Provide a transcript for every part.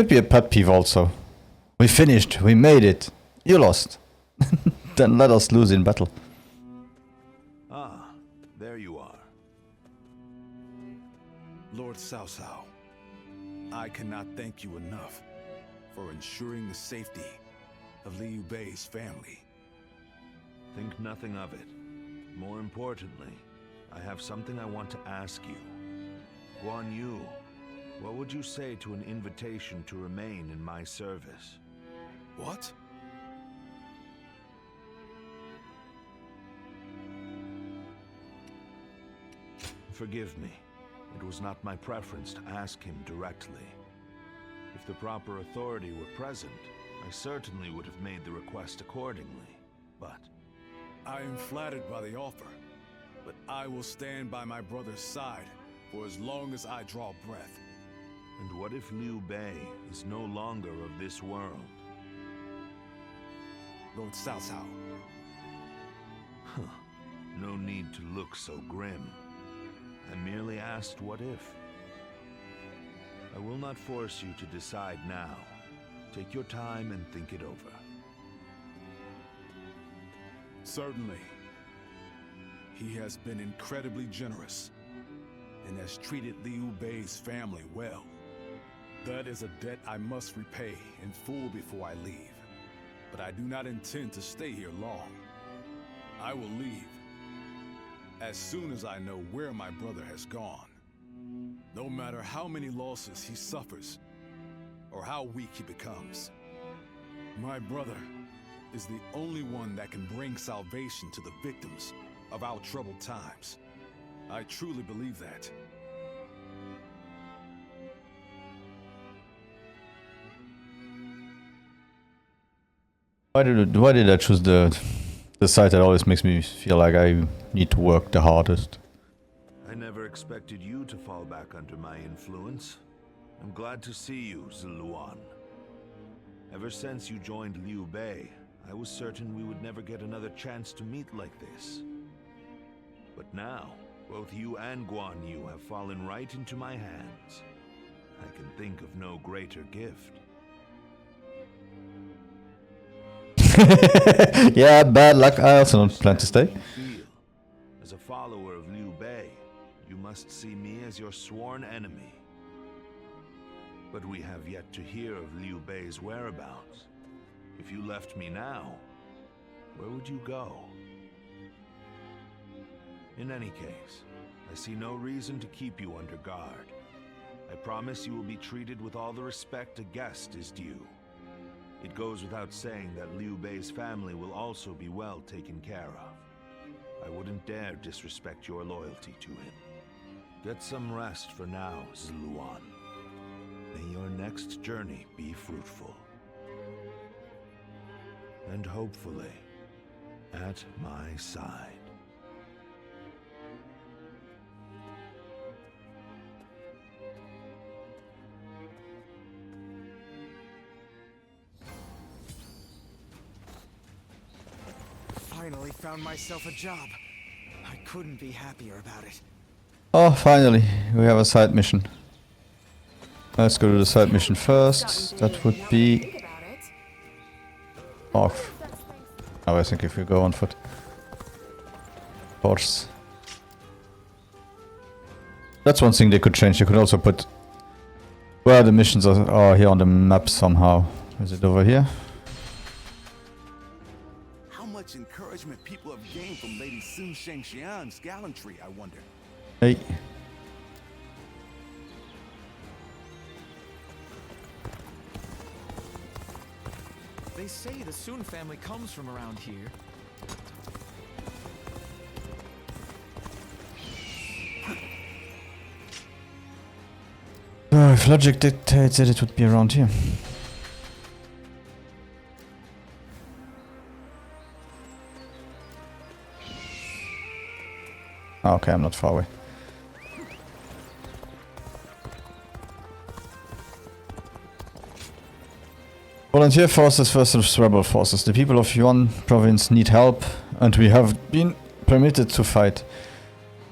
could be a pet peeve also. We finished. We made it. You lost. Then let us lose in battle. Ah, there you are. Lord Cao Cao, I cannot thank you enough for ensuring the safety of Liu Bei's family. Think nothing of it. More importantly, I have something I want to ask you. Guan Yu, what would you say to an invitation to remain in my service? What? Forgive me. It was not my preference to ask him directly. If the proper authority were present, I certainly would have made the request accordingly. But I am flattered by the offer, but I will stand by my brother's side for as long as I draw breath. And what if Liu Bei is no longer of this world? Lord Cao Cao. Huh. No need to look so grim. I merely asked what if. I will not force you to decide now. Take your time and think it over. Certainly. He has been incredibly generous and has treated Liu Bei's family well. That is a debt I must repay in full before I leave. But I do not intend to stay here long. I will leave as soon as I know where my brother has gone. No matter how many losses he suffers, or how weak he becomes. My brother is the only one that can bring salvation to the victims of our troubled times. I truly believe that. Why did I choose the side that always makes me feel like I need to work the hardest? I never expected you to fall back under my influence. I'm glad to see you, Ziluan. Ever since you joined Liu Bei, I was certain we would never get another chance to meet like this. But now, both you and Guan Yu have fallen right into my hands. I can think of no greater gift. Yeah, bad luck. I also don't plan to stay. As a follower of Liu Bei, you must see me as your sworn enemy. But we have yet to hear of Liu Bei's whereabouts. If you left me now, where would you go? In any case, I see no reason to keep you under guard. I promise you will be treated with all the respect a guest is due. It goes without saying that Liu Bei's family will also be well taken care of. I wouldn't dare disrespect your loyalty to him. Get some rest for now, Ziluan. May your next journey be fruitful. And hopefully, at my side. Finally found myself a job. I couldn't be happier about it. Oh, finally, we have a side mission. Let's go to the side mission first. That would be off. Oh, I think if we go on foot. Horse. That's one thing they could change. They could also put where the missions are here on the map somehow. Is it over here? How much encouragement people have gained from Lady Sun Shengxian's gallantry, I wonder. Hey. They say the Sun family comes from around here. Oh, if logic dictates it, it would be around here. Okay, I'm not far away. Volunteer forces versus rebel forces. The people of Yuan province need help, and we have been permitted to fight.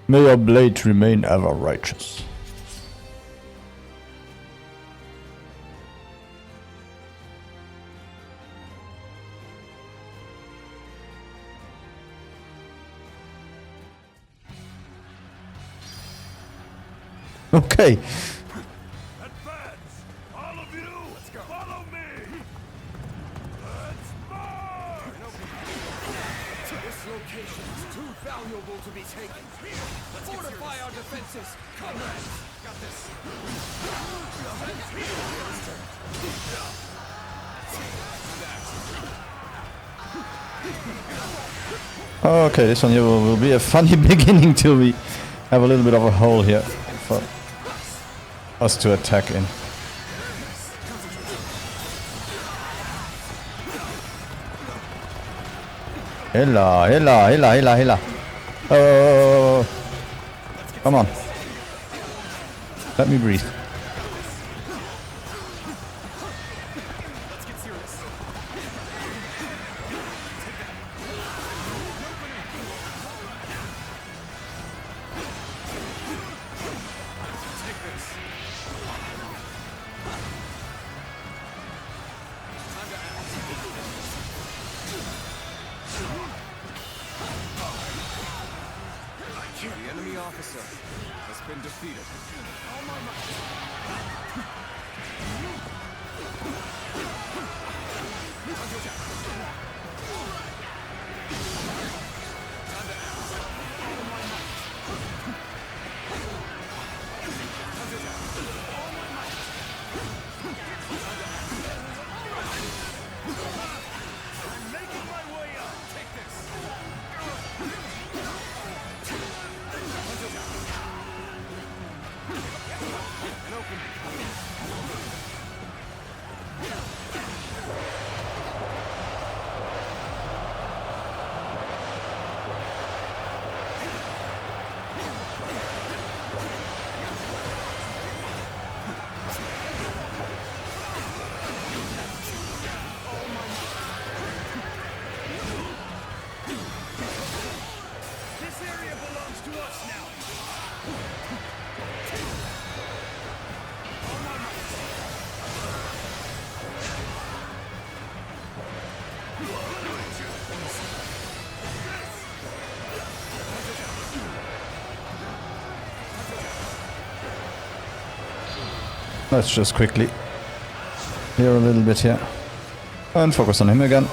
May your blade remain ever righteous. Okay. Advance! All of you, let's go. Follow me! Let's march! This location is too valuable to be taken. Let's fortify our defenses. Comrades! Got this. Okay, this one here will be a funny beginning till we have a little bit of a hole here for us to attack in. Hella, hella, hella, hella, hella. Oh, come on. Let me breathe. The enemy officer has been defeated. This area belongs to us now. Let's just quickly clear a little bit here and focus on him again.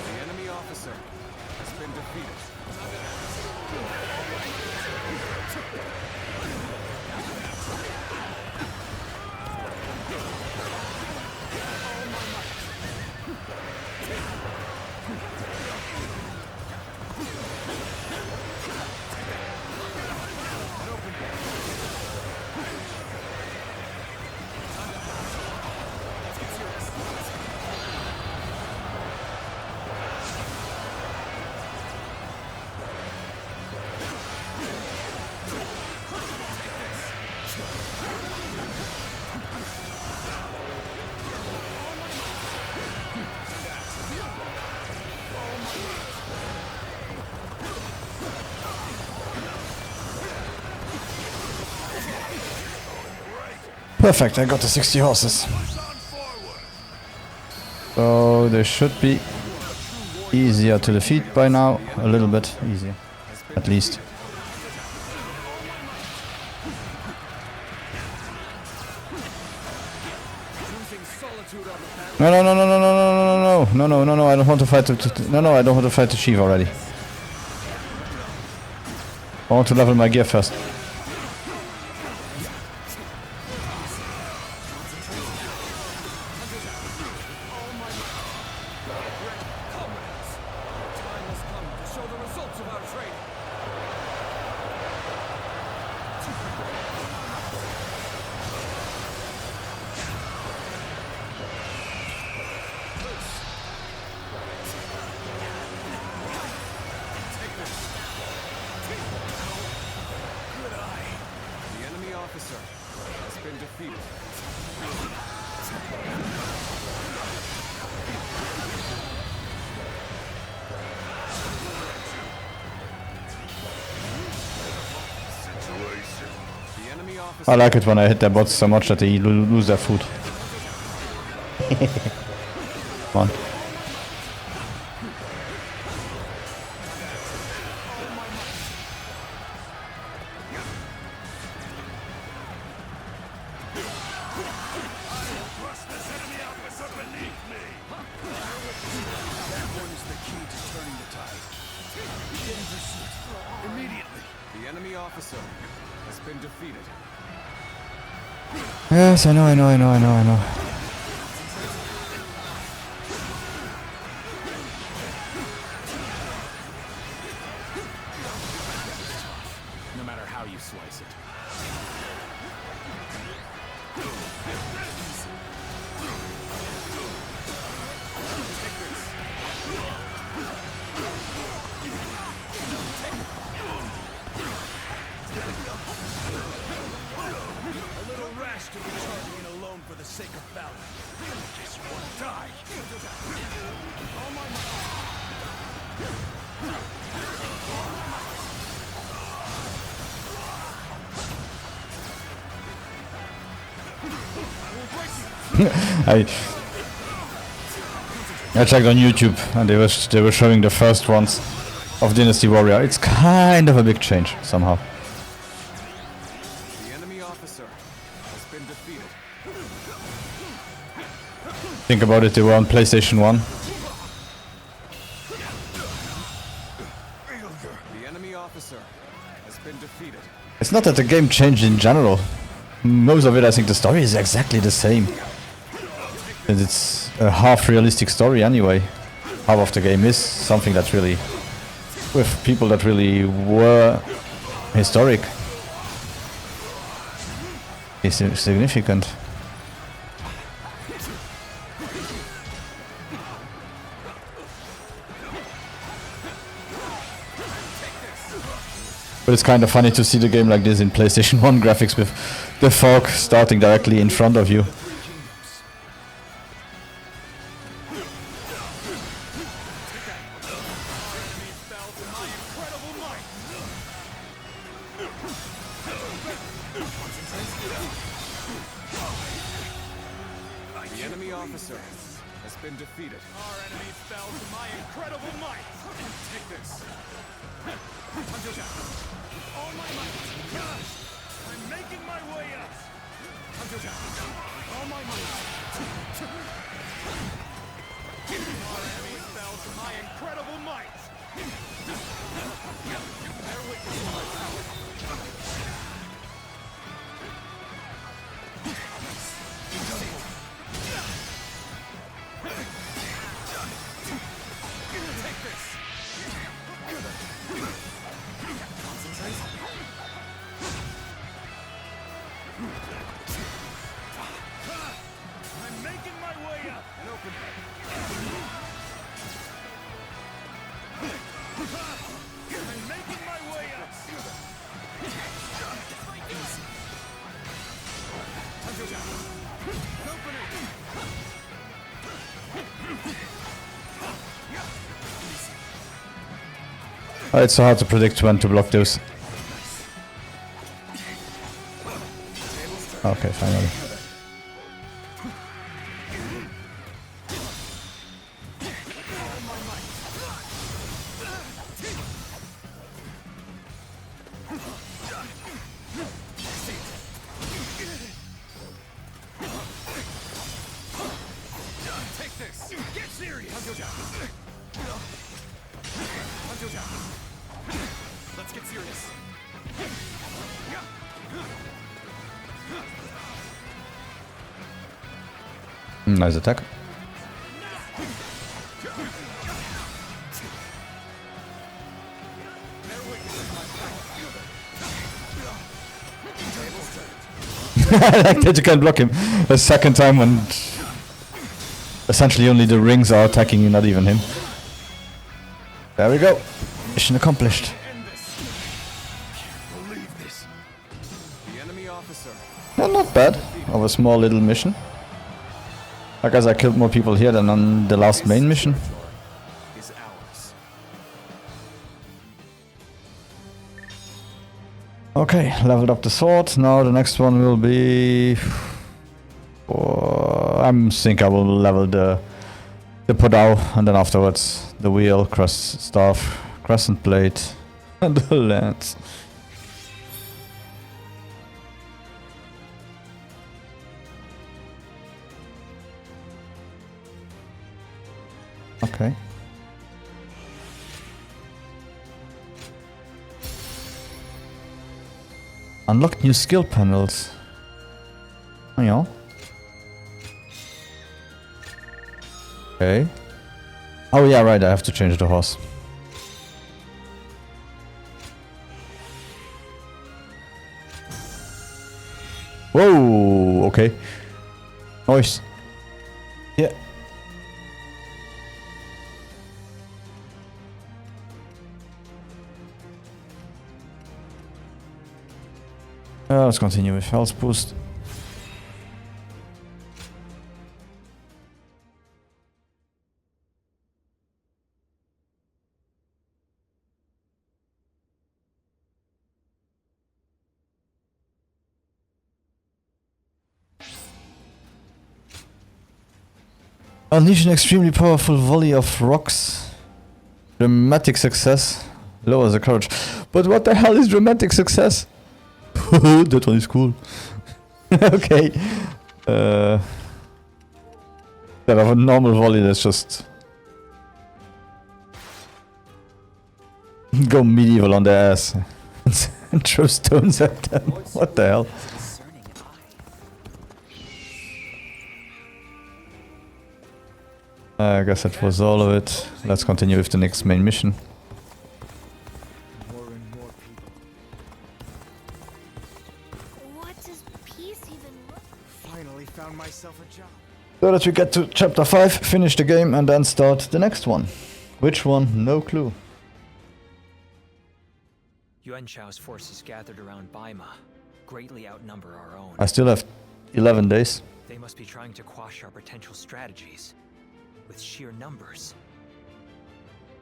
The enemy officer has been defeated. Perfect, I got the 60 horses. So they should be easier to defeat by now. A little bit easier, at least. No, no, no, no, no, no, no, no, no, no, no, no, I don't want to fight no, I don't want to fight the chief already. I want to level my gear first. Officer has been defeated. Situation. I like it when I hit their bots so much that they lose their food. Come on. The enemy officer has been defeated. Yes, I know. No matter how you slice it. A little rash to be charging in alone for the sake of valor. Just want to die. Oh my. I checked on YouTube and they were showing the first ones of Dynasty Warrior. It's kind of a big change somehow. The enemy officer has been defeated. Think about it, they were on PlayStation 1. The enemy officer has been defeated. It's not that the game changed in general. Most of it, I think the story is exactly the same. And it's a half-realistic story anyway. Half of the game is something that's really... with people that really were historic. Is significant. But it's kind of funny to see the game like this in PlayStation 1 graphics with the fog starting directly in front of you. The enemy officer has been defeated. Our enemies fell to my incredible might. Take this. All my might. I'm making my way up. All my might. Our enemies fell to my incredible might. Bear witness to my power. I'm making my way up and open. I'm making my way up. It's so hard to predict when to block those. Okay, finally. Take this. Get serious. Let's get serious. Nice attack. I like that you can block him a second time when essentially only the rings are attacking you, not even him. There we go. Mission accomplished. The enemy officer. Well, not bad. Of a small little mission. I guess I killed more people here than on the last main mission. Is ours. Okay, leveled up the sword. Now the next one will be... I think I will level the podao, and then afterwards the wheel, staff, crescent plate, and the lance. Okay. Unlock new skill panels. Oh yeah. Okay. Oh yeah, right, I have to change the horse. Whoa, okay. Nice. Yeah. Let's continue with health boost. Unleash an extremely powerful volley of rocks. Dramatic success. Lower the courage. But what the hell is dramatic success? That one is cool. Okay. Instead of a normal volley, let's just go medieval on their ass and throw stones at them. What the hell? I guess that was all of it. Let's continue with the next main mission. More and more people. What does peace even look? Finally found myself a job. So that we get to chapter 5, finish the game, and then start the next one. Which one? No clue. Yuan Shao's forces gathered around Baima greatly outnumber our own. I still have 11 days. They must be trying to quash our potential strategies with sheer numbers.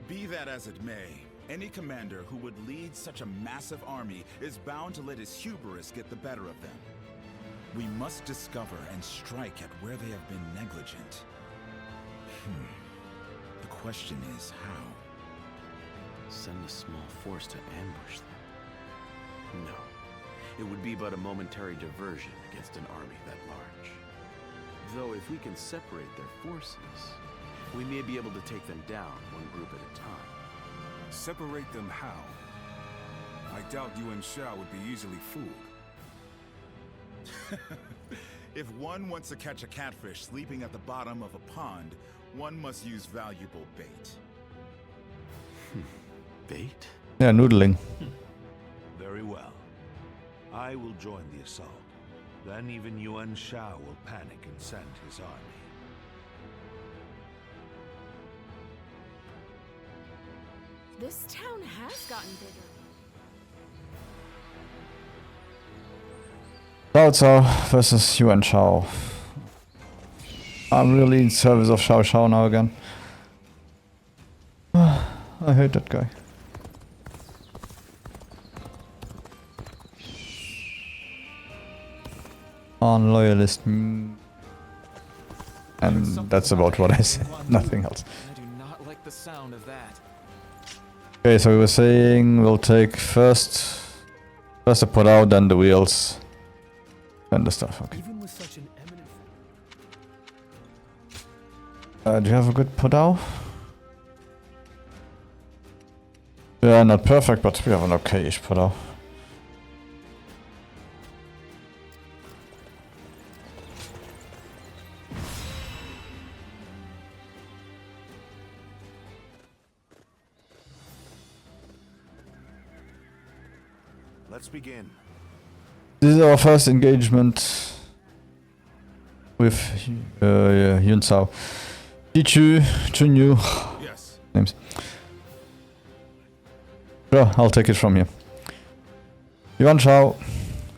Be that as it may, any commander who would lead such a massive army is bound to let his hubris get the better of them. We must discover and strike at where they have been negligent. The question is how? Send a small force to ambush them? No. It would be but a momentary diversion against an army that large. Though if we can separate their forces, we may be able to take them down one group at a time. Separate them how? I doubt Yuan Shao would be easily fooled. If one wants to catch a catfish sleeping at the bottom of a pond, one must use valuable bait. Bait? Yeah, noodling. Very well. I will join the assault. Then even Yuan Shao will panic and send his army. This town has gotten bigger. Cao Cao versus Yuan Shao. I'm really in service of Xiao Xiao now again. I hate that guy. Non-loyalist. And that's about what I said. Nothing else. I do not like the sound of that. Okay, so we were saying we'll take first the put out, then the wheels, then the stuff. Okay. Even with such an eminent... Do you have a good put out? Yeah, not perfect, but we have an okay-ish put out. Let's begin. This is our first engagement with Yun Cao. Jichu, Chunyu, Yes. names. Sure, I'll take it from here. Yuan Shao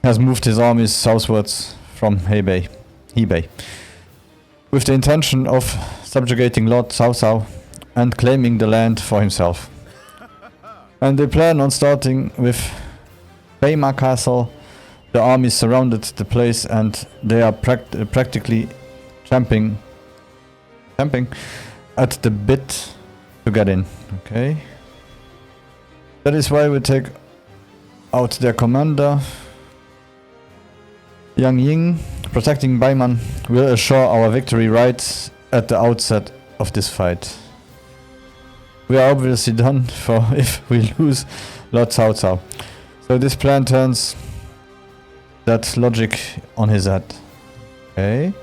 has moved his armies southwards from Hebei, with the intention of subjugating Lord Cao Cao and claiming the land for himself. And they plan on starting with Baima Castle. The army surrounded the place and they are practically champing at the bit to get in. Okay. That is why we take out their commander. Yang Ying, protecting Baiman, will assure our victory right at the outset of this fight. We are obviously done for if we lose Lord Cao Cao. So this plan turns that logic on his head. Okay.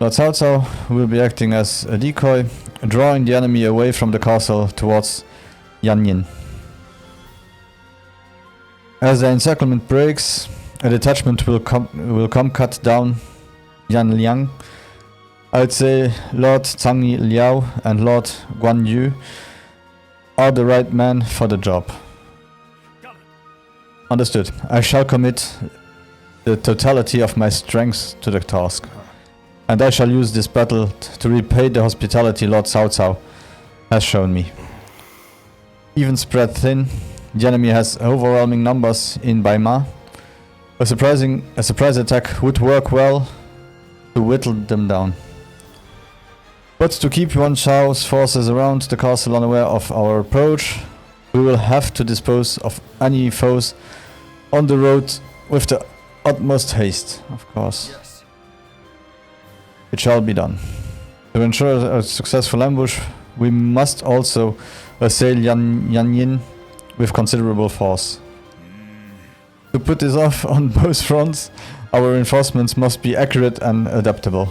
Lord Cao Cao will be acting as a decoy, drawing the enemy away from the castle towards Yanyin. As the encirclement breaks, a detachment will come cut down Yan Liang. I'd say Lord Zhang Liao and Lord Guan Yu are the right men for the job. Understood. I shall commit the totality of my strength to the task. And I shall use this battle to repay the hospitality Lord Cao Cao has shown me. Even spread thin, the enemy has overwhelming numbers in Baima. A surprise attack would work well to whittle them down. But to keep Yuan Shao's forces around the castle unaware of our approach, we will have to dispose of any foes on the road with the utmost haste, of course. Yes. It shall be done. To ensure a successful ambush, we must also assail Yanyin with considerable force. To put this off on both fronts, our reinforcements must be accurate and adaptable.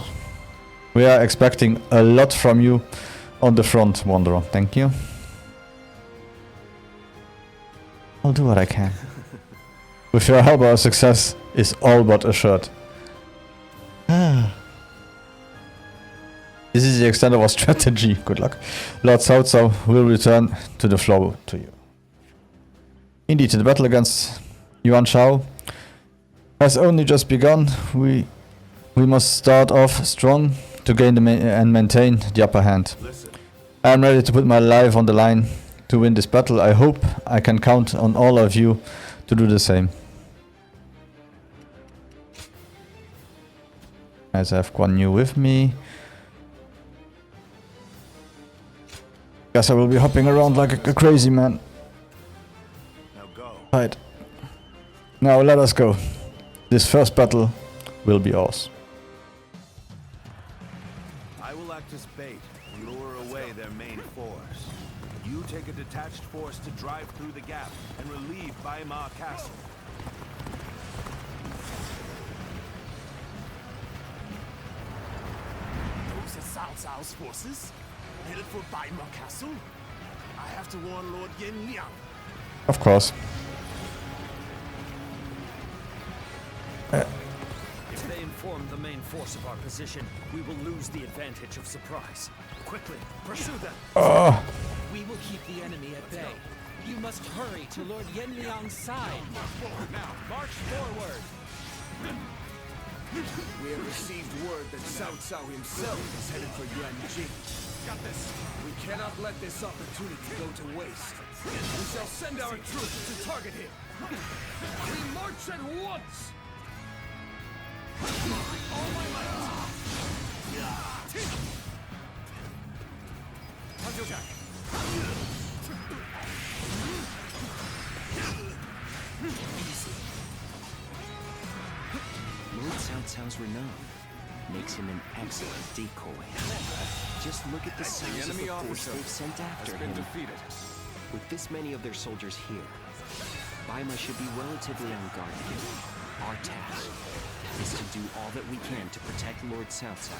We are expecting a lot from you on the front, Wanderer. Thank you. I'll do what I can. With your help, our success is all but assured. This is the extent of our strategy. Good luck. Lord Cao Cao will return to the flow to you. Indeed, the battle against Yuan Shao has only just begun. We must start off strong to gain and maintain the upper hand. I am ready to put my life on the line to win this battle. I hope I can count on all of you to do the same. As I have Guan Yu with me. Guess I will be hopping around like a crazy man. Now go. Right. Now let us go. This first battle will be ours. I will act as bait and lure away their main force. You take a detached force to drive through the gap and relieve Baima Castle. Those are Cao Cao's forces? Headed for Baima Castle? I have to warn Lord Yen Liang. Of course. If they inform the main force of our position, we will lose the advantage of surprise. Quickly, pursue them. We will keep the enemy at bay. You must hurry to Lord Yen Liang's side. Now, march forward. We have received word that Cao Cao himself is headed for Yuanjing. Got this. We cannot let this opportunity go to waste. We shall send our troops to target him. We march at once. All my might. Counterattack. Lord Cao Cao's renown makes him an excellent decoy. Just look at the size of the force they've sent after him. With this many of their soldiers here, Baima should be relatively on guard here. Our task is to do all that we can to protect Lord Cao Cao.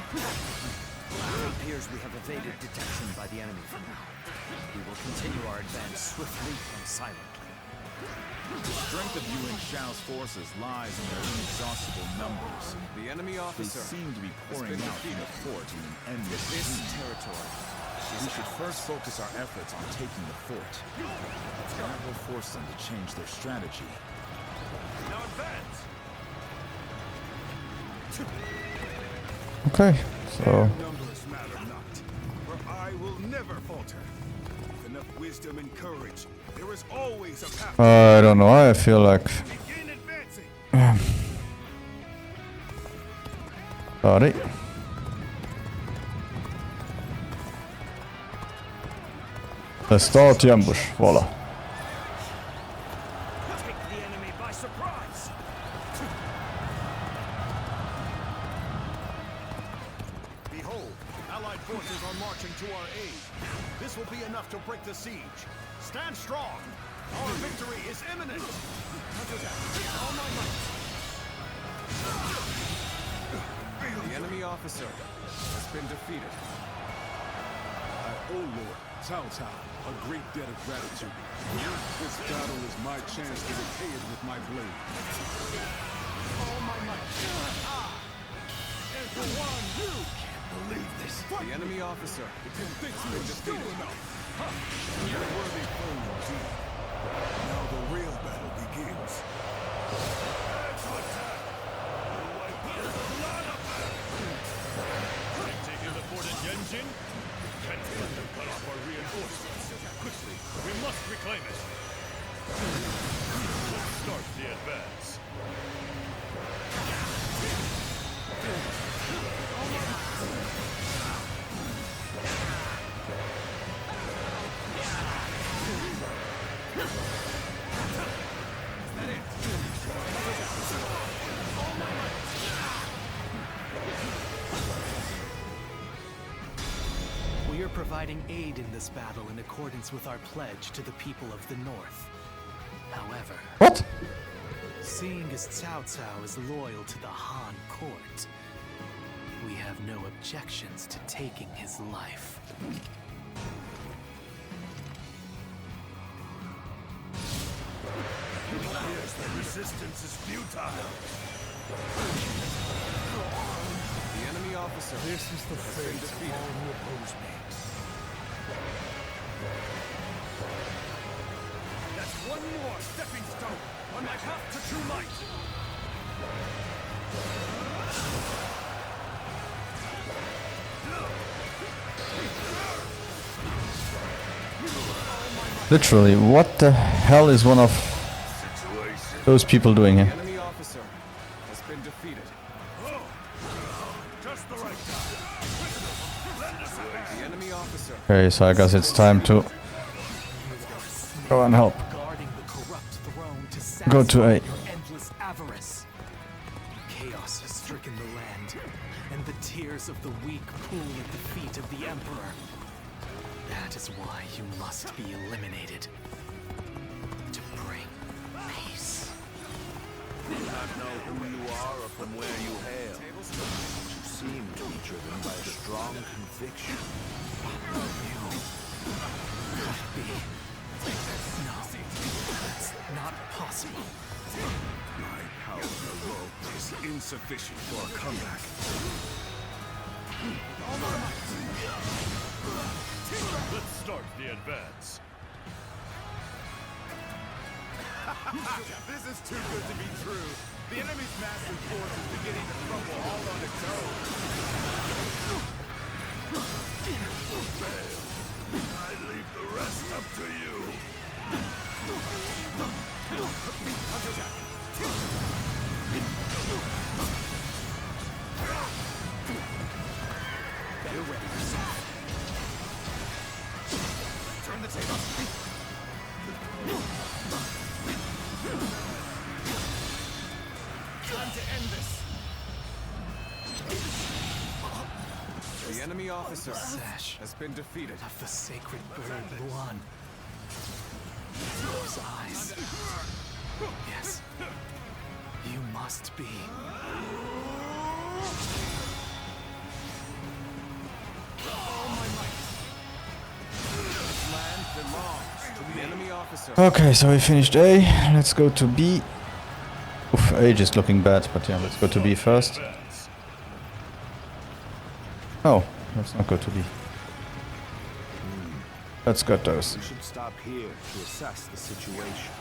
It appears we have evaded detection by the enemy for now. We will continue our advance swiftly and silently. The strength of Yuan Shao's forces lies in their inexhaustible numbers. The enemy They officer seem to be pouring out from the fort in an endless stream. territory. We should first focus our efforts on taking the fort. That will force them to change their strategy. Now advance. Okay, so Numbers matter not, for I will never falter. The enough wisdom and courage, there is always a path. I don't know, I feel like... Begin advancing. Sorry. Let's start the ambush, voila. Take the enemy by surprise. Behold, Allied forces are marching to our aid. This will be enough to break the siege. Stand strong. Our victory is imminent. All my might. The enemy officer has been defeated. I owe Lord Cao Cao a great debt of gratitude. This battle is my chance to repay it with my blade. All my might. And for one, you can't believe this. The enemy officer thinks he is still enough. You're a worthy foe indeed. Now the real battle begins. Taking the fort at Yenjin? Can't let them cut off our reinforcements. Quickly, we must reclaim it. Let's start the advance. We are providing aid in this battle in accordance with our pledge to the people of the North. However, What? seeing as Cao Cao is loyal to the Han court, we have no objections to taking his life. Yes, the resistance is futile. The enemy officer This is the fate of all who oppose me. That's one more stepping stone on my path to true might. Literally, what the hell is one of those people doing here? The enemy officer has been defeated. Just the right time. Lend us a hand. The enemy officer Okay, so I guess it's time to go and help. Guarding the corrupt throne to Go to A. satisfy your endless avarice. Chaos has stricken the land, and the tears of the weak pool at the feet of the Emperor. That is why you must be eliminated. To bring peace. Do not know who you are or from where you hail. But you seem to be driven by a strong conviction. You could be. No, that's not possible. My power alone is insufficient for a comeback. Let's start the advance. This is too good to be true. The enemy's massive force is beginning to crumble all on its own. I leave the rest up to you. Better ready yourself. Turn the table. Time to end this. The enemy officer Sash has been defeated. of the sacred bird Luan. Those eyes. Yes. You must be. Land belongs to the enemy officer. Okay, so we finished A. Let's go to B. Oof, A just looking bad, but yeah, let's go to B first. Oh, let's not go to B. Let's go those. We should stop here to assess the situation.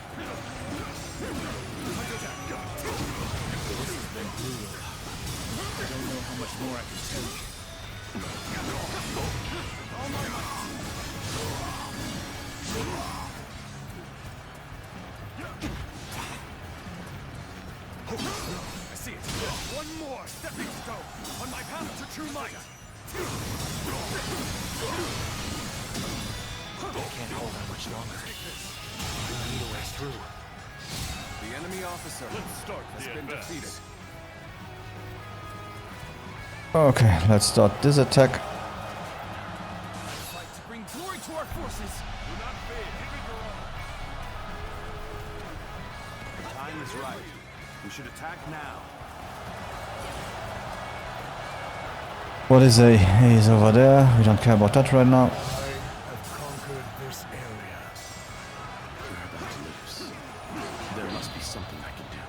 I see it. One more stepping stone on my path to true might. I can't hold on much longer. I need a way through. The enemy officer has been defeated. Okay, let's start this attack. Fight to bring glory to our forces. Do not fear. Give it your all. The time is right. We should attack now. What is A? A is over there. We don't care about that right now. I have conquered this area. We're about to lose. There must be something I can do.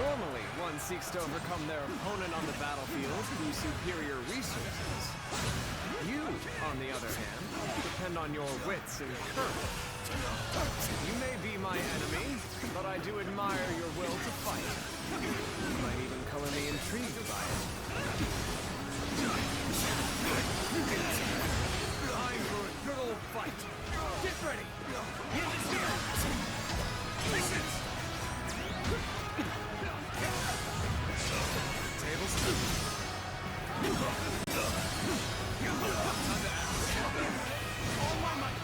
Normally, one seeks to overcome their opponent on the battlefield through superior resources. You, on the other hand, depend on your wits and courage. You may be my enemy, but I do admire your will to fight. You might even color me intrigued by it. Time for a good old fight. Get ready. Hit is here. Take this. Tables all my might.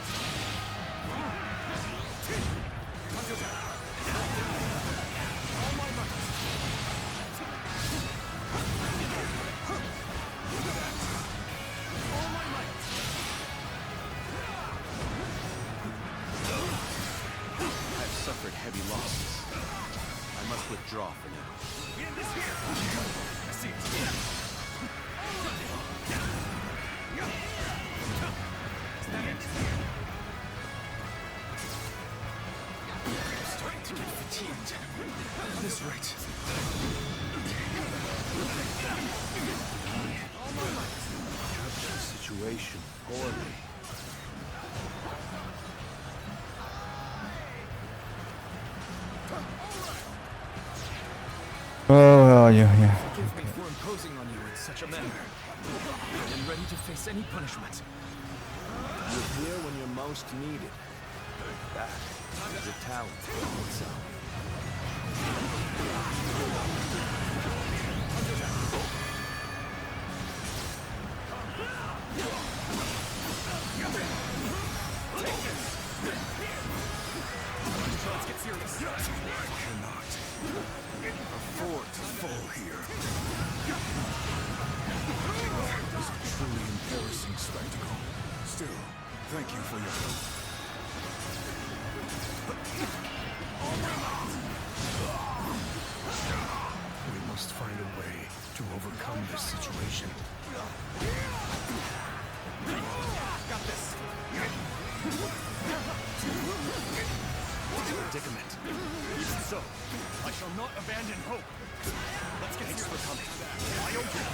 All my might. All my might. I've suffered heavy losses. I must withdraw for now. Wind is here. I see it. Starting to get fatigued. At this rate. Judge the situation poorly. Oh, where are you? Yeah. Forgive me for imposing on you in such a manner. I am ready to face any punishment. You're here when you're most needed. That is a talent in itself. Let's get serious. I cannot afford to fall here. It is a truly embarrassing spectacle. Still, thank you for your help. We must find a way to overcome this situation. Got this. Predicament. Even so, I shall not abandon hope. Let's get for coming. I owe you.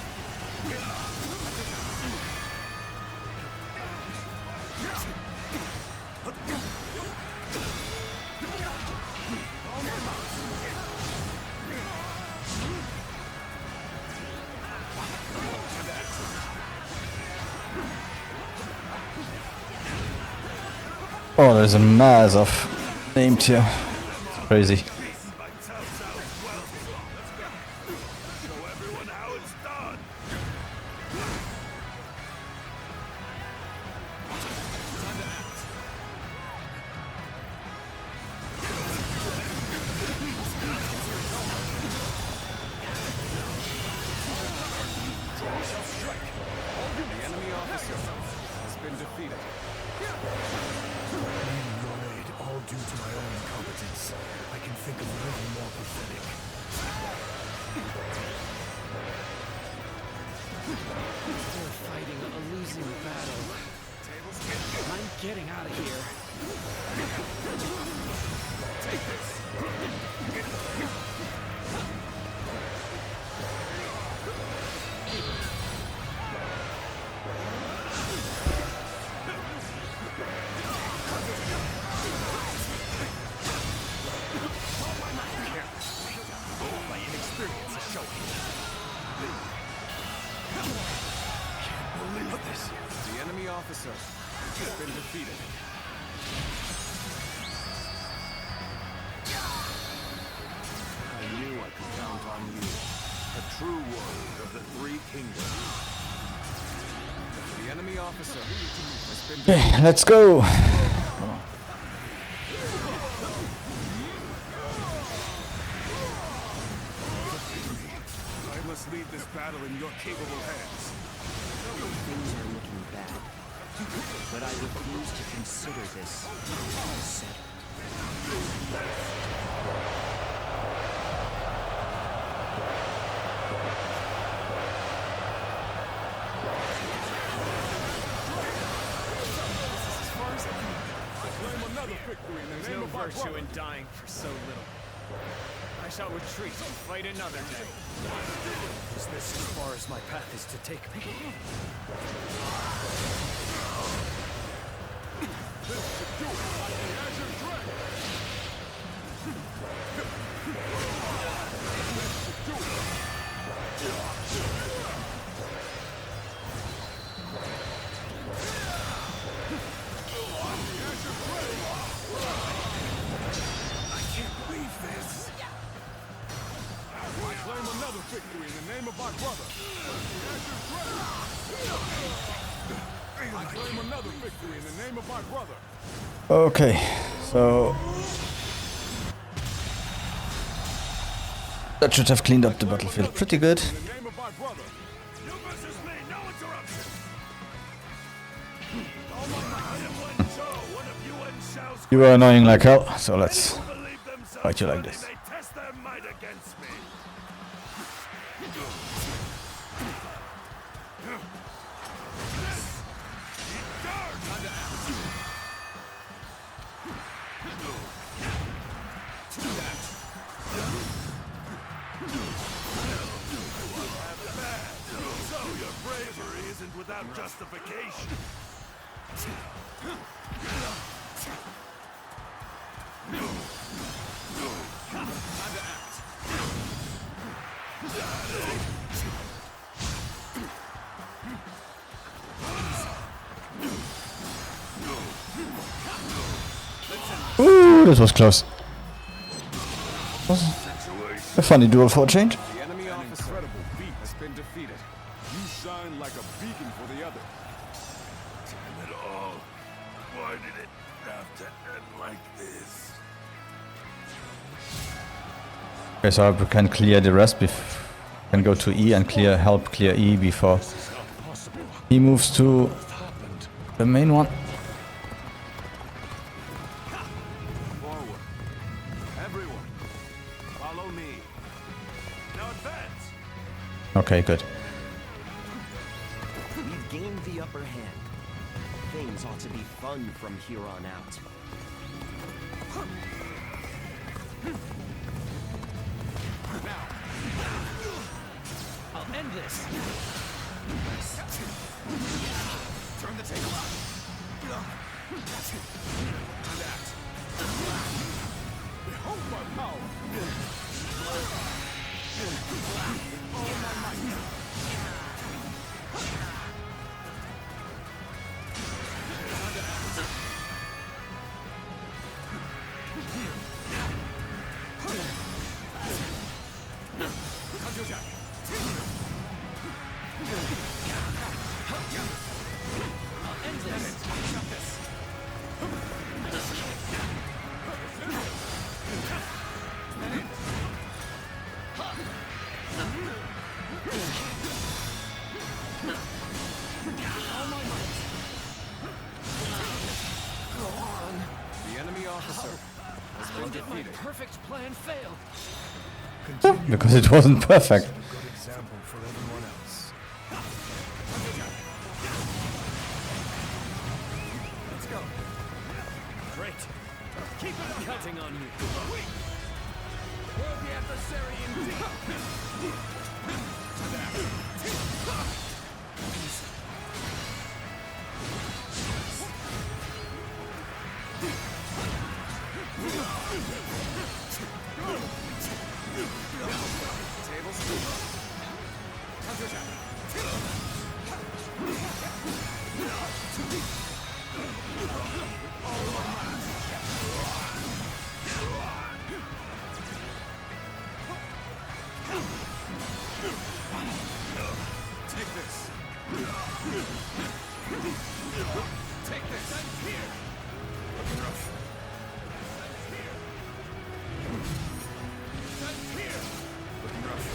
Oh, there's a mass of named here. It's crazy. Show everyone how it's done. The enemy officer has been defeated. Your aid, all due to my own incompetence. I can think of nothing more pathetic. They're fighting a losing battle. I'm getting out of here. My inexperience is showing. Can't believe this. The enemy I knew I could count on you. A true warrior of the Three Kingdoms. The enemy officer has been Okay, let's go. I must leave this battle in your capable hands. Things are looking bad. But I refuse to consider this settled. There's no virtue in dying for so little. I shall retreat and fight another day. Is this as far as my path is to take me? Victory in the name of my brother. I claim another victory in the name of my brother. Okay, so that should have cleaned up the battlefield pretty good. In the name of my brother. You versus me, no interruption. You are annoying like hell, so let's fight you like this. They test their might against me. So your bravery isn't without justification. Ooh, this was close. A funny duel for a change. The enemy officer Incredible feat. has been defeated. You shine like a beacon for the other. Damn it all. Why did it have to end like this? Okay, so I can clear the rest can go to E and help clear E before he moves to the main one. Forward. Everyone, follow me. Now advance. Okay, good. We've gained the upper hand. Things ought to be fun from here on out. I'll end this. Turn the table up. Behold my power. The enemy officer has been defeated. Perfect plan failed. Because it wasn't perfect. Good example for everyone else. Let's go. Great. Keep it up. Counting on you. Worthy adversary indeed. Take this. Take this. I'm here. Looking rough. I'm here. Looking rough.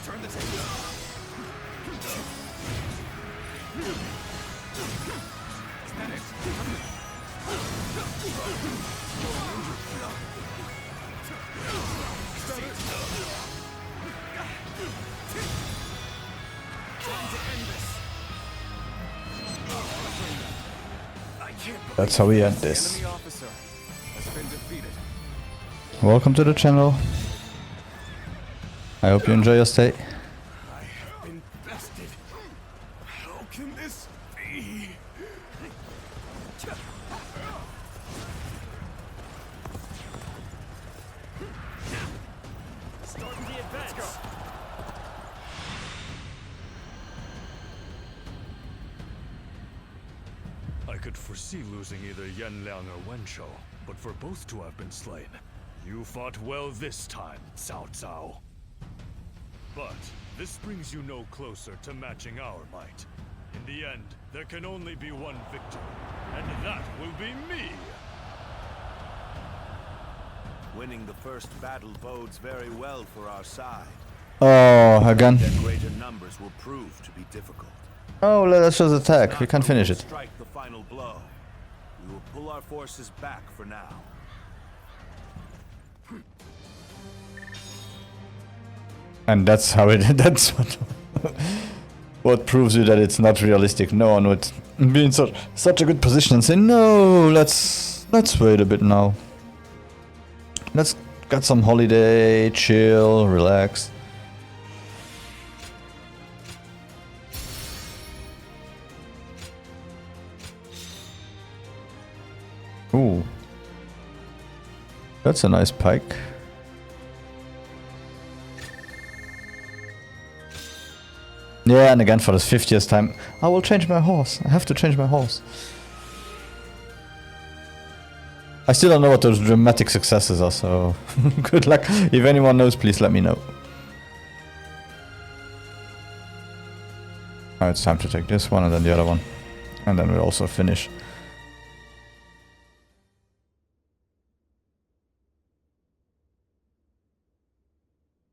Turn the table. Is that it? That's how we end this. Enemy officer has been defeated. Welcome to the channel. I hope you enjoy your stay. I have been bested. How can this be? Starting the advance. Let's go. I could foresee losing either Yanliang or Wenshou, but for both to have been slain, you fought well this time, Cao Cao. But this brings you no closer to matching our might. In the end, there can only be one victor, and that will be me! Winning the first battle bodes very well for our side. Oh, again. Their greater numbers will prove to be difficult. Oh, let us just attack. We can't finish it. Strike the final blow. We will pull our forces back for now. And that's how it. That's what proves you that it's not realistic. No one would be in such a good position and say, no, let's wait a bit now. Let's get some holiday, chill, relax. Ooh. That's a nice pike. Yeah, and again for the 50th time, I will change my horse. I have to change my horse. I still don't know what those dramatic successes are, so good luck. If anyone knows, please let me know. Now it's time to take this one and then the other one. And then we'll also finish.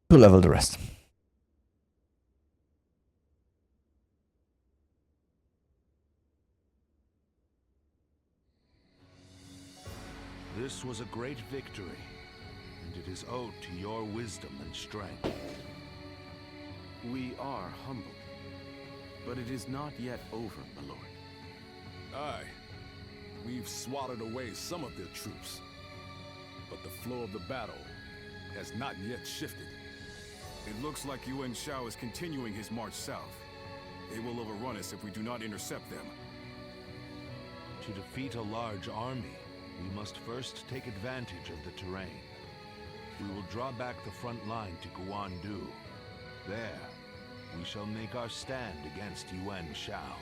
To level the rest. This was a great victory, and it is owed to your wisdom and strength. We are humbled, but it is not yet over, my lord. Aye. We've swatted away some of their troops. But the flow of the battle has not yet shifted. It looks like Yuan Shao is continuing his march south. They will overrun us if we do not intercept them. To defeat a large army, we must first take advantage of the terrain. We will draw back the front line to Guandu. There, we shall make our stand against Yuan Shao.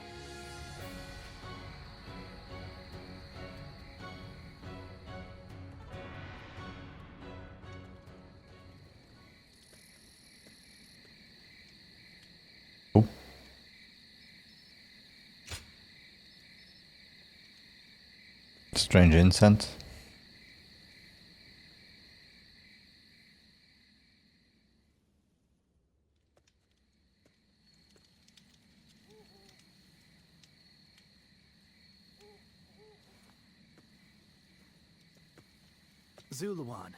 Strange incense. Zuluan,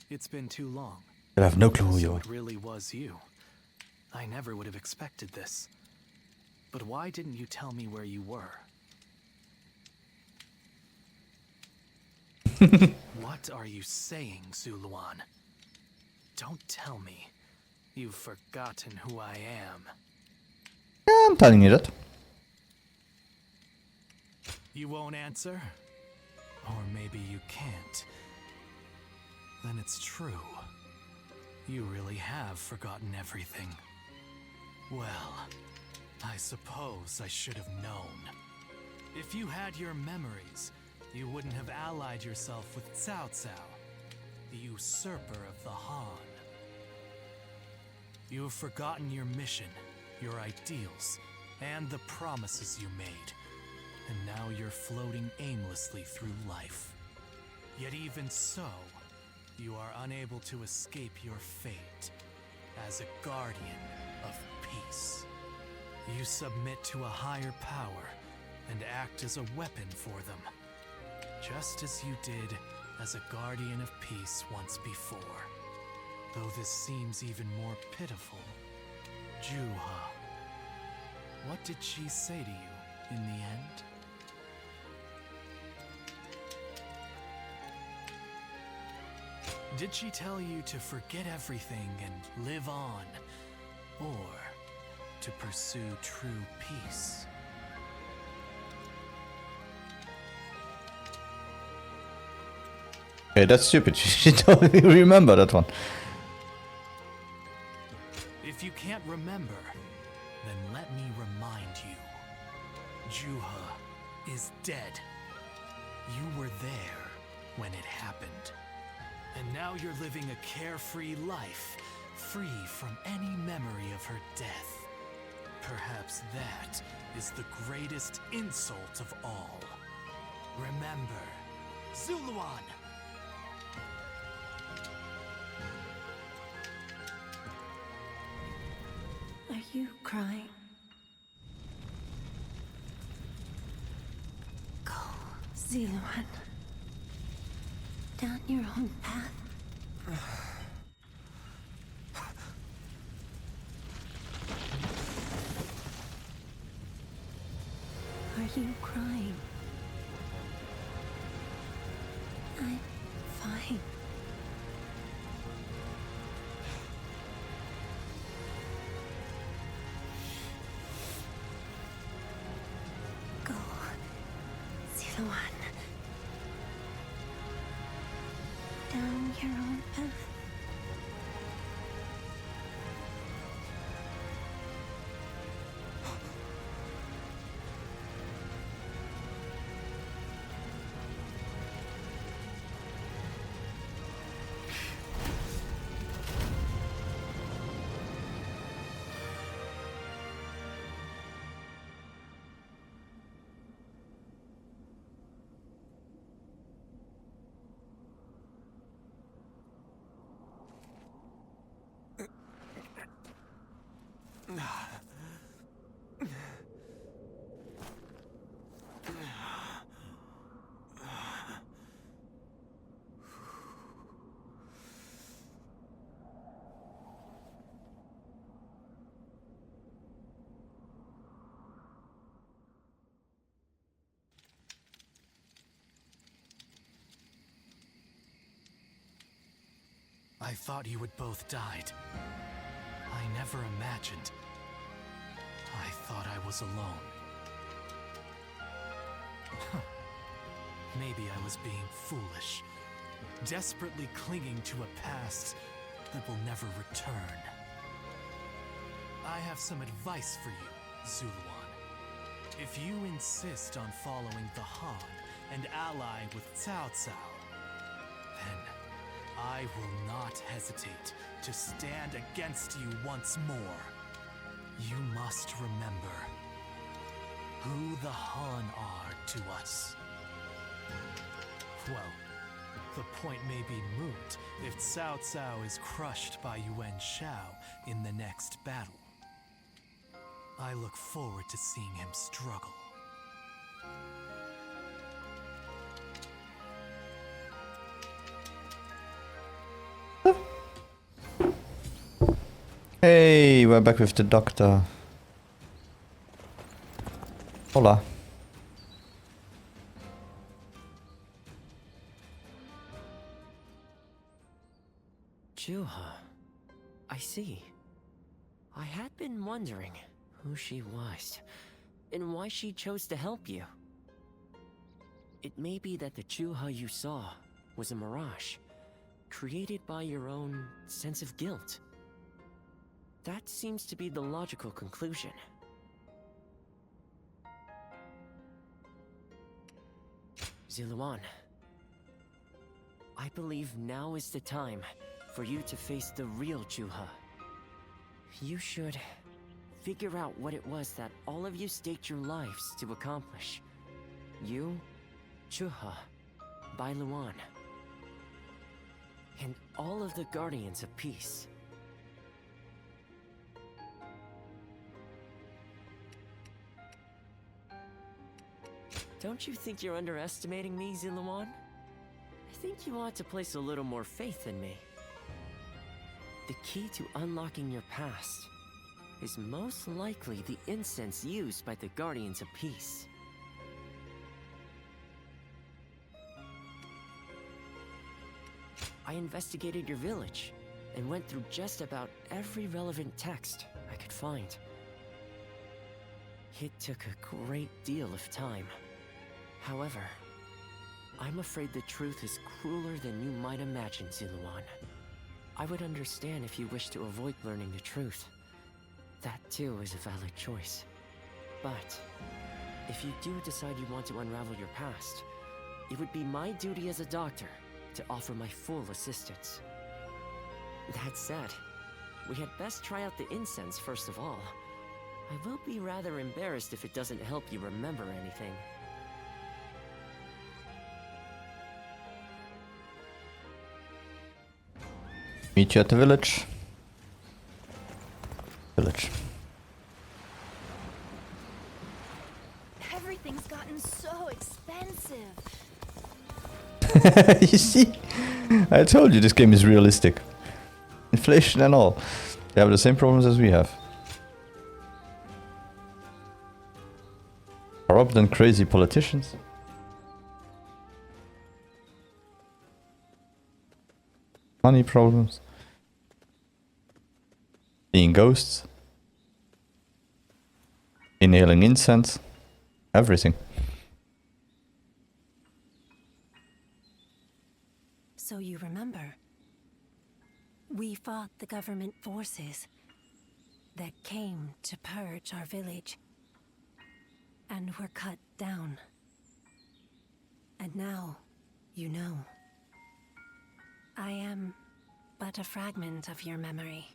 it's been too long. I have no clue who you So are. it really was you. I never would have expected this. But why didn't you tell me where you were? What are you saying, Zuluan? Don't tell me you've forgotten who I am. Yeah, I'm telling you that. You won't answer? Or maybe you can't. Then it's true. You really have forgotten everything. Well, I suppose I should have known. If you had your memories, you wouldn't have allied yourself with Cao Cao, the usurper of the Han. You have forgotten your mission, your ideals, and the promises you made. And now you're floating aimlessly through life. Yet even so, you are unable to escape your fate as a guardian of peace. You submit to a higher power and act as a weapon for them, just as you did as a guardian of peace once before. Though this seems even more pitiful, Juha, what did she say to you in the end? Did she tell you to forget everything and live on, or to pursue true peace? Okay, that's stupid. She don't remember that one. If you can't remember, then let me remind you. Juha is dead. You were there when it happened. And now you're living a carefree life, free from any memory of her death. Perhaps that is the greatest insult of all. Remember, Zuluan! Are you crying? Go, Zuluan. Down your own path. Are you crying? I'm fine. Go, Zuluan. Down your own path. I thought you had both died. I never imagined. I thought I was alone. Maybe I was being foolish, desperately clinging to a past that will never return. I have some advice for you, Zuluan. If you insist on following the Han and allying with Cao Cao, then I will not hesitate to stand against you once more. You must remember who the Han are to us. Well, the point may be moot if Cao Cao is crushed by Yuan Shao in the next battle. I look forward to seeing him struggle. Hey, we're back with the doctor. Hola. Juha. I see. I had been wondering who she was, and why she chose to help you. It may be that the Juha you saw was a mirage, created by your own sense of guilt. That seems to be the logical conclusion. Ziluan, I believe now is the time for you to face the real Juha. You should figure out what it was that all of you staked your lives to accomplish. You, Juha, Bailuan, and all of the Guardians of Peace. Don't you think you're underestimating me, Ziluan? I think you ought to place a little more faith in me. The key to unlocking your past is most likely the incense used by the Guardians of Peace. I investigated your village and went through just about every relevant text I could find. It took a great deal of time. However, I'm afraid the truth is crueler than you might imagine, Ziluan. I would understand if you wish to avoid learning the truth. That too is a valid choice. But if you do decide you want to unravel your past, it would be my duty as a doctor to offer my full assistance. That said, we had best try out the incense first of all. I will be rather embarrassed if it doesn't help you remember anything. Meet you at the village. Village. Everything's gotten so expensive. You see? I told you this game is realistic. Inflation and all. They have the same problems as we have. Corrupt and crazy politicians. Money problems. Seeing ghosts. Inhaling incense. Everything. So you remember, we fought the government forces that came to purge our village and were cut down. And now, you know. I am but a fragment of your memory.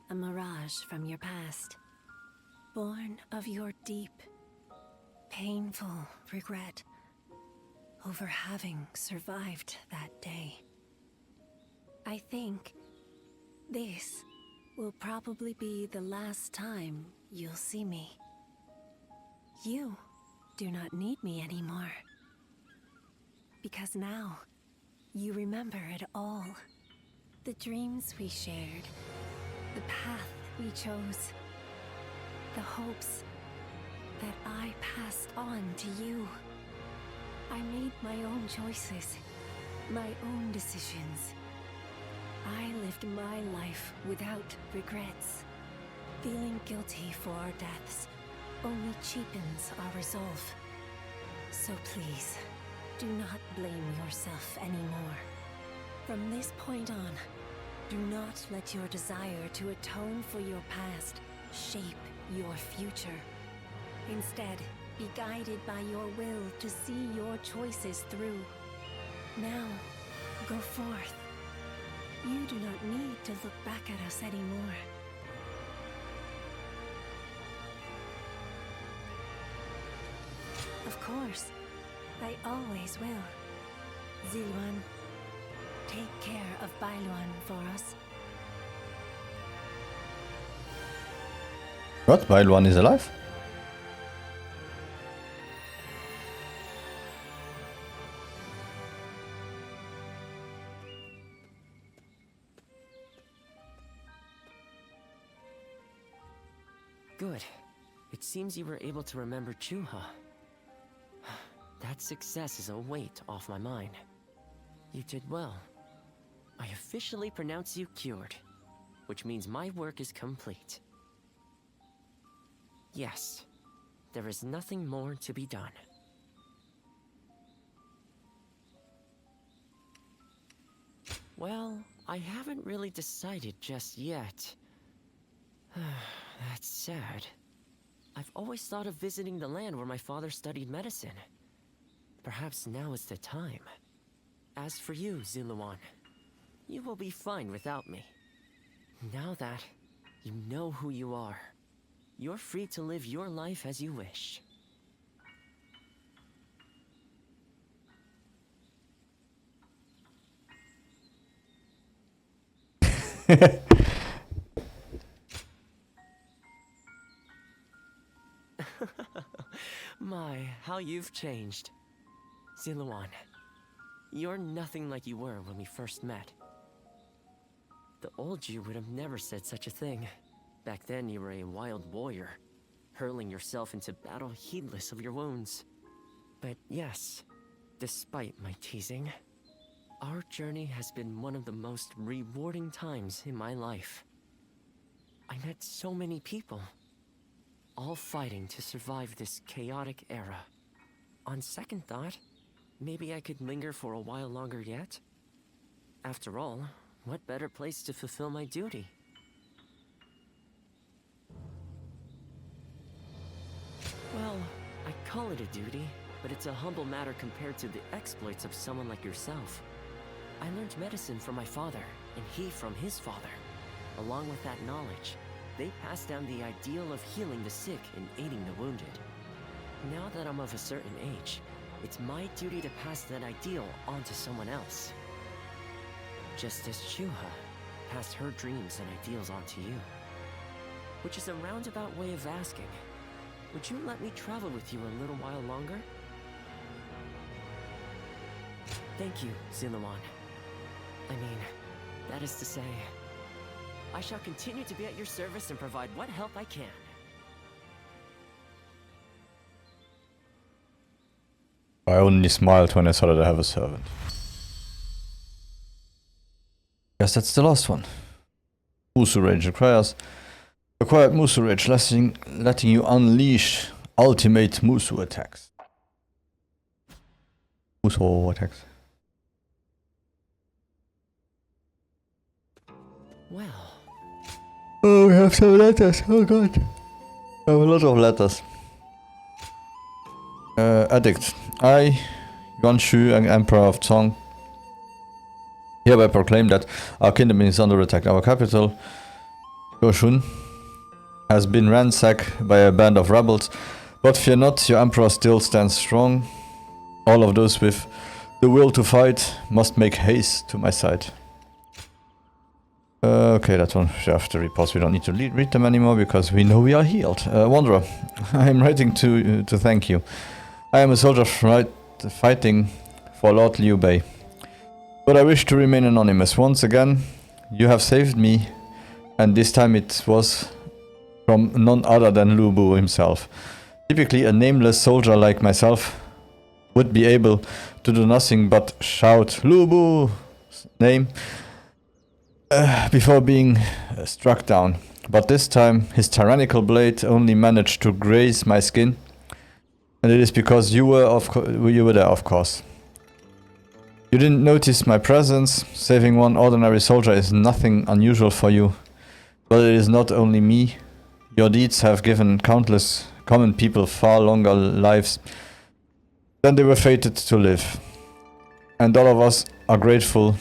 A mirage from your past. Born of your deep, painful regret over having survived that day. I think this will probably be the last time you'll see me. You do not need me anymore. Because now, you remember it all. The dreams we shared, the path we chose, the hopes that I passed on to you. I made my own choices, my own decisions. I lived my life without regrets. Feeling guilty for our deaths only cheapens our resolve. So please, do not blame yourself anymore. From this point on, do not let your desire to atone for your past shape your future. Instead, be guided by your will to see your choices through. Now, go forth. You do not need to look back at us anymore. Of course, I always will. Ziluan, take care of Bailuan for us. What? Bailuan is alive? Good. It seems you were able to remember Juha. That success is a weight off my mind. You did well. I officially pronounce you cured, which means my work is complete. Yes, there is nothing more to be done. Well, I haven't really decided just yet. That's sad. I've always thought of visiting the land where my father studied medicine. perhaps now is the time. As for you, Ziluan, you will be fine without me. Now that you know who you are, you're free to live your life as you wish. My, how you've changed. Ziluan, you're nothing like you were when we first met. The old you would have never said such a thing. Back then you were a wild warrior, hurling yourself into battle heedless of your wounds. But yes, despite my teasing, our journey has been one of the most rewarding times in my life. I met so many people, all fighting to survive this chaotic era. On second thought, maybe I could linger for a while longer yet? After all, what better place to fulfill my duty? Well, I call it a duty, but it's a humble matter compared to the exploits of someone like yourself. I learned medicine from my father, and he from his father. Along with that knowledge, they passed down the ideal of healing the sick and aiding the wounded. Now that I'm of a certain age, it's my duty to pass that ideal on to someone else. Just as Shuha passed her dreams and ideals on to you. Which is a roundabout way of asking, would you let me travel with you a little while longer? Thank you, Ziluan. I mean, that is to say, I shall continue to be at your service and provide what help I can. I only smiled when I saw that I have a servant. Guess that's the last one. Musu Rage requires acquired Musu Rage, letting you unleash ultimate Musu attacks. Musu attacks. Well. Oh, we have some letters. Oh god. I have a lot of letters. Addict. I, Yuan Shu, Emperor of Zhong, hereby proclaim that our kingdom is under attack. Our capital, Yoshun, has been ransacked by a band of rebels, but fear not, your emperor still stands strong. All of those with the will to fight must make haste to my side. Okay, that one, after reports, we don't need to read them anymore because we know we are healed. Wanderer, I am writing to thank you. I am a soldier fighting for Lord Liu Bei, but I wish to remain anonymous. Once again, you have saved me, and this time it was from none other than Lu Bu himself. Typically, a nameless soldier like myself would be able to do nothing but shout Lu Bu's name before being struck down. But this time, his tyrannical blade only managed to graze my skin. And it is because you were there, of course. You didn't notice my presence. Saving one ordinary soldier is nothing unusual for you. But it is not only me. Your deeds have given countless common people far longer lives than they were fated to live. And all of us are grateful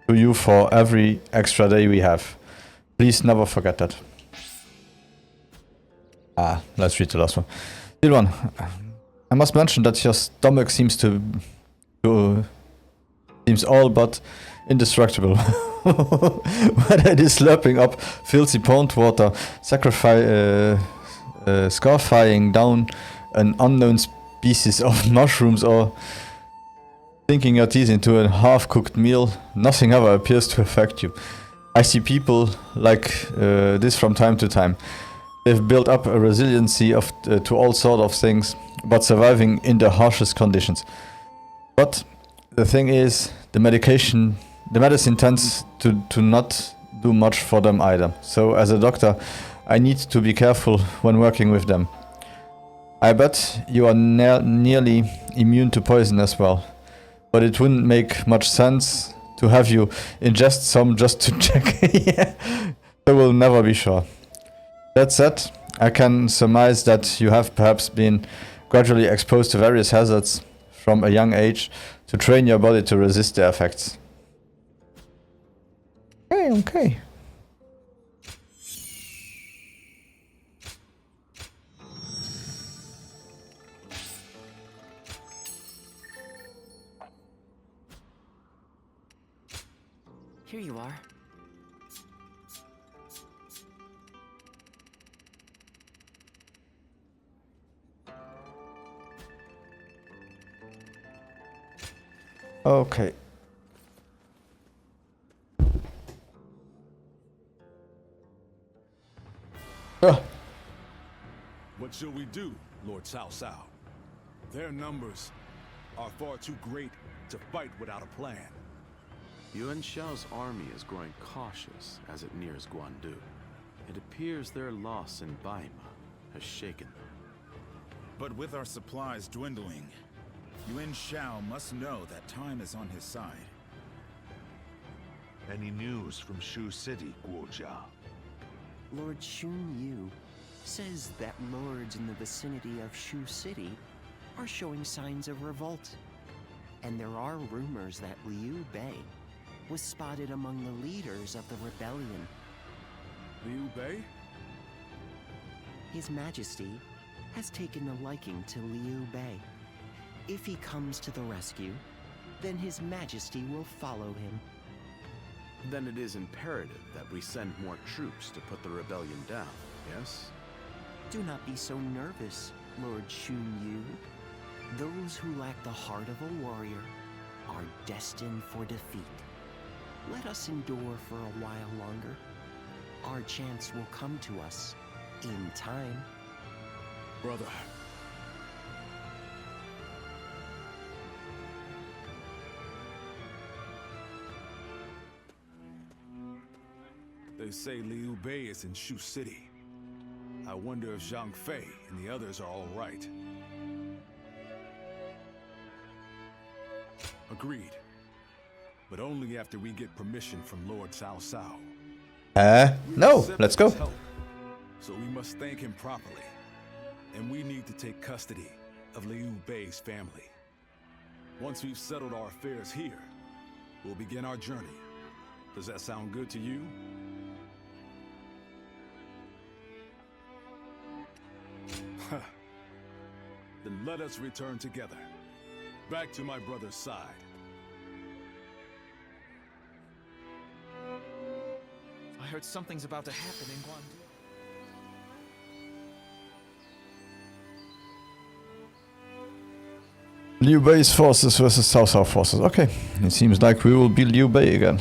to you for every extra day we have. Please never forget that. Let's read the last one. Silvan, I must mention that your stomach seems all but indestructible. Whether it is slurping up filthy pond water, scarfying down an unknown species of mushrooms, or sinking your teeth into a half-cooked meal, nothing ever appears to affect you. I see people like this from time to time. They've built up a resiliency to all sort of things, but surviving in the harshest conditions. But the thing is, the medicine tends to not do much for them either. So as a doctor, I need to be careful when working with them. I bet you are nearly immune to poison as well. But it wouldn't make much sense to have you ingest some just to check. Yeah. So we'll never be sure. That said, I can surmise that you have perhaps been gradually exposed to various hazards from a young age to train your body to resist their effects. Okay, okay. Here you are. Okay. What shall we do, Lord Cao Cao? Their numbers are far too great to fight without a plan. Yuan Shao's army is growing cautious as it nears Guandu. It appears their loss in Baima has shaken them. But with our supplies dwindling, Yuan Shao must know that time is on his side. Any news from Shu City, Guojia? Lord Xun Yu says that lords in the vicinity of Shu City are showing signs of revolt. And there are rumors that Liu Bei was spotted among the leaders of the rebellion. Liu Bei? His Majesty has taken a liking to Liu Bei. If he comes to the rescue, then His Majesty will follow him. Then it is imperative that we send more troops to put the rebellion down, yes? Do not be so nervous, Lord Xun Yu. Those who lack the heart of a warrior are destined for defeat. Let us endure for a while longer. Our chance will come to us in time. Brother. They say Liu Bei is in Shu City. I wonder if Zhang Fei and the others are all right. Agreed. But only after we get permission from Lord Cao Cao. No, let's go. Help, so we must thank him properly. And we need to take custody of Liu Bei's family. Once we've settled our affairs here, we'll begin our journey. Does that sound good to you? Then let us return together, back to my brother's side. I heard something's about to happen in Guandu. Liu Bei's forces versus Cao Cao forces. Okay, it seems like we will be Liu Bei again.